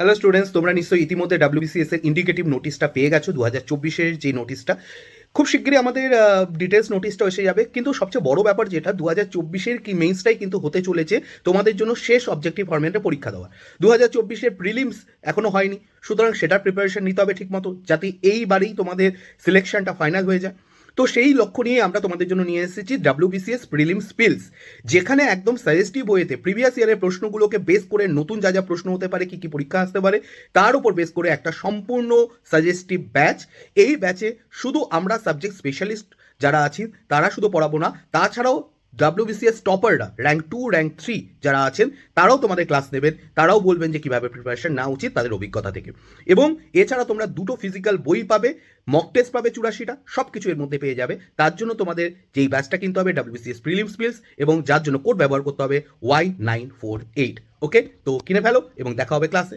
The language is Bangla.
হ্যালো স্টুডেন্টস, তোমরা নিশ্চয়ই ইতিমধ্যে ডাব্লিউবিসিএস এর ইন্ডিকেটিভ নোটিশটা পেয়ে গেছো। 2024-এর যে নোটিশটা খুব শিগগিরই আমাদের ডিটেলস নোটিশটা এসে যাবে। কিন্তু সবচেয়ে বড় ব্যাপার যেটা 2024-এর কি মেইনসটাই কিন্তু হতে চলেছে তোমাদের জন্য শেষ অবজেক্টিভ ফরম্যাটে পরীক্ষা দেওয়া। 2024-এর প্রিলিমস এখনো হয়নি, সুতরাং সেটার প্রিপারেশন নিতে হবে ঠিকমতো, যাতে এইবারেই তোমাদের সিলেকশনটা ফাইনাল হয়ে যায়। তো সেই লক্ষ্য নিয়ে আমরা তোমাদের জন্য নিয়ে এসেছি ডাব্লিউবিসিএস প্রিলিমস পিলস, যেখানে একদম সাজেস্টিভ ওয়েতে প্রিভিয়াস ইয়ারের প্রশ্নগুলোকে বেস করে নতুন যা যা প্রশ্ন হতে পারে, কি কি পরীক্ষা আসতে পারে, তার উপর বেস করে একটা সম্পূর্ণ সাজেস্টিভ ব্যাচ। এই ব্যাচে শুধু আমরা সাবজেক্ট স্পেশালিস্ট যারা আছি তারা শুধু পড়াবো না, তাছাড়াও ডাব্লিউবিসিএস টপাররা র্যাঙ্ক 2 র্যাঙ্ক 3 যারা আছেন তারাও তোমাদের ক্লাস নেবেন, তারাও বলবেন যে কীভাবে প্রিপারেশন নেওয়া উচিত তাদের অভিজ্ঞতা থেকে। এবং এছাড়া তোমরা দুটো ফিজিক্যাল বই পাবে, মক টেস্ট পাবে 84টা, সব কিছু এর মধ্যে পেয়ে যাবে। তার জন্য তোমাদের যেই ব্যাচটা কিনতে হবে ডাব্লিউবিসিএস প্রিলিমস পিলস, এবং যার জন্য কোড ব্যবহার করতে হবে Y948। ওকে, তো কিনে ফেলো এবং দেখা হবে ক্লাসে।